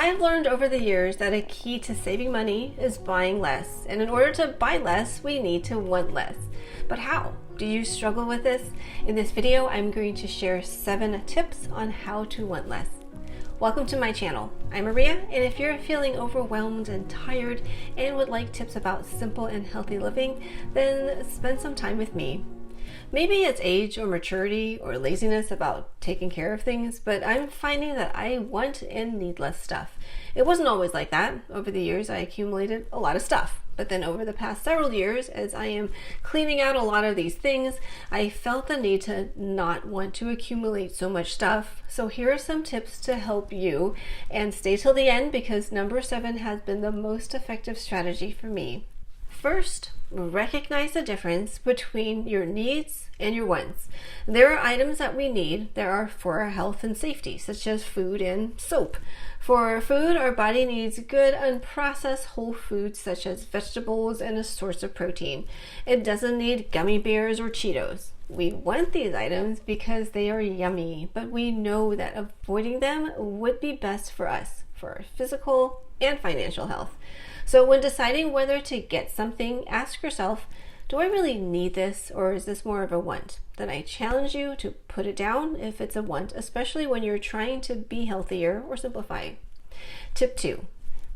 I've learned over the years that a key to saving money is buying less, and in order to buy less, we need to want less. But how? Do you struggle with this? In this video, I'm going to share 7 tips on how to want less. Welcome to my channel. I'm Maria, and if you're feeling overwhelmed and tired and would like tips about simple and healthy living, then spend some time with me. Maybe it's age or maturity or laziness about taking care of things, but I'm finding that I want and need less stuff. It wasn't always like that. Over the years, I accumulated a lot of stuff. But then over the past several years, as I am cleaning out a lot of these things, I felt the need to not want to accumulate so much stuff. So here are some tips to help you, and stay till the end because number 7 has been the most effective strategy for me. First, recognize the difference between your needs and your wants. There are items that we need that are for our health and safety, such as food and soap. For food, our body needs good unprocessed whole foods such as vegetables and a source of protein. It doesn't need gummy bears or Cheetos. We want these items because they are yummy, but we know that avoiding them would be best for us, for our physical and financial health. So when deciding whether to get something, ask yourself, do I really need this, or is this more of a want? Then I challenge you to put it down if it's a want, especially when you're trying to be healthier or simplify. Tip 2,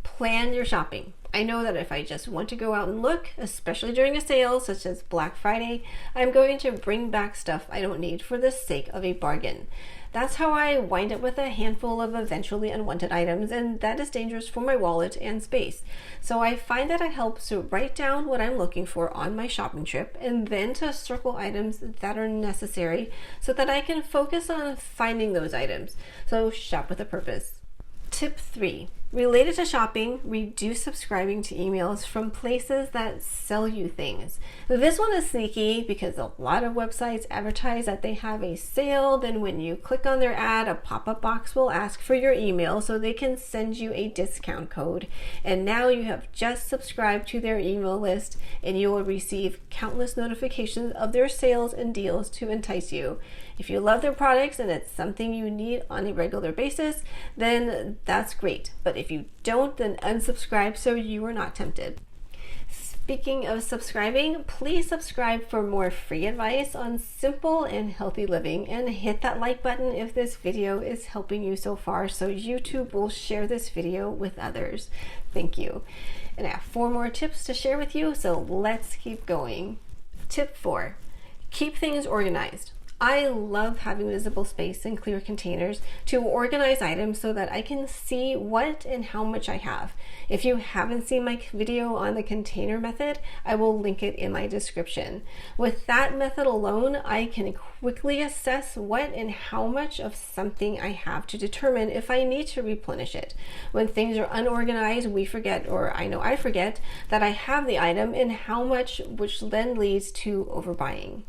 plan your shopping. I know that if I just want to go out and look, especially during a sale such as Black Friday, I'm going to bring back stuff I don't need for the sake of a bargain. That's how I wind up with a handful of eventually unwanted items, and that is dangerous for my wallet and space. So I find that it helps to write down what I'm looking for on my shopping trip and then to circle items that are necessary so that I can focus on finding those items. So shop with a purpose. Tip 3. Related to shopping, reduce subscribing to emails from places that sell you things. This one is sneaky because a lot of websites advertise that they have a sale. Then when you click on their ad, a pop-up box will ask for your email so they can send you a discount code. And now you have just subscribed to their email list and you will receive countless notifications of their sales and deals to entice you. If you love their products and it's something you need on a regular basis, then that's great. But if you don't, then unsubscribe so you are not tempted. Speaking of subscribing, please subscribe for more free advice on simple and healthy living, and hit that like button if this video is helping you so far so YouTube will share this video with others. Thank you. And I have 4 more tips to share with you, so let's keep going. Tip 4, keep things organized. I love having visible space and clear containers to organize items so that I can see what and how much I have. If you haven't seen my video on the container method, I will link it in my description. With that method alone, I can quickly assess what and how much of something I have to determine if I need to replenish it. When things are unorganized, we forget, or I know I forget, that I have the item and how much, which then leads to overbuying.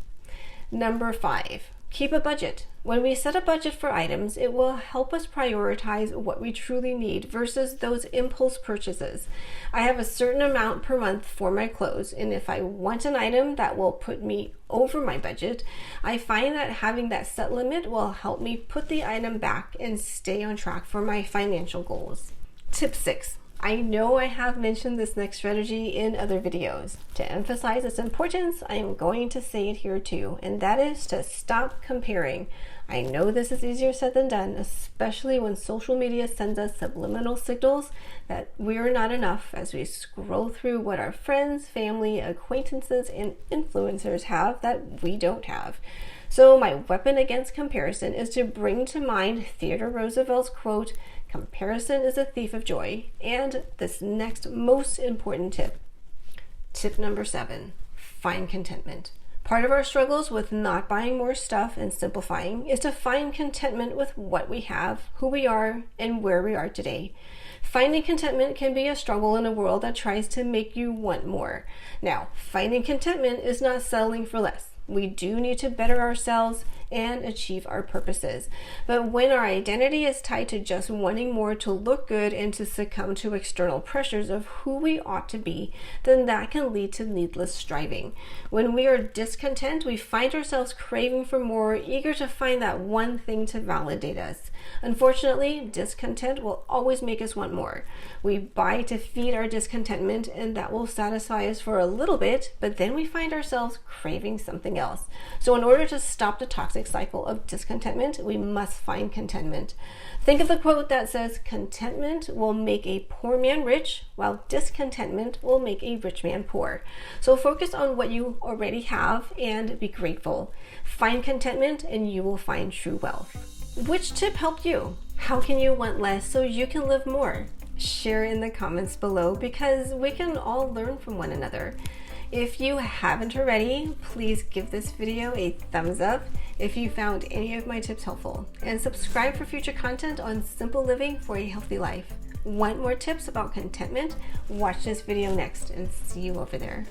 Number 5, keep a budget. When we set a budget for items, it will help us prioritize what we truly need versus those impulse purchases. I have a certain amount per month for my clothes, and if I want an item that will put me over my budget, I find that having that set limit will help me put the item back and stay on track for my financial goals. Tip 6. I know I have mentioned this next strategy in other videos. To emphasize its importance, I am going to say it here too, and that is to stop comparing. I know this is easier said than done, especially when social media sends us subliminal signals that we're not enough as we scroll through what our friends, family, acquaintances, and influencers have that we don't have. So my weapon against comparison is to bring to mind Theodore Roosevelt's quote, "Comparison is a thief of joy," and this next most important tip. Tip number 7, find contentment. Part of our struggles with not buying more stuff and simplifying is to find contentment with what we have, who we are, and where we are today. Finding contentment can be a struggle in a world that tries to make you want more. Now, finding contentment is not settling for less. We do need to better ourselves and achieve our purposes. But when our identity is tied to just wanting more to look good and to succumb to external pressures of who we ought to be, then that can lead to needless striving. When we are discontent, we find ourselves craving for more, eager to find that one thing to validate us. Unfortunately, discontent will always make us want more. We buy to feed our discontentment, and that will satisfy us for a little bit, but then we find ourselves craving something else. So in order to stop the toxic cycle of discontentment, we must find contentment. Think of the quote that says, "Contentment will make a poor man rich, while discontentment will make a rich man poor." So focus on what you already have and be grateful. Find contentment and you will find true wealth. Which tip helped you? How can you want less so you can live more? Share in the comments below because we can all learn from one another. If you haven't already, please give this video a thumbs up if you found any of my tips helpful, and subscribe for future content on simple living for a healthy life. Want more tips about contentment? Watch this video next and see you over there.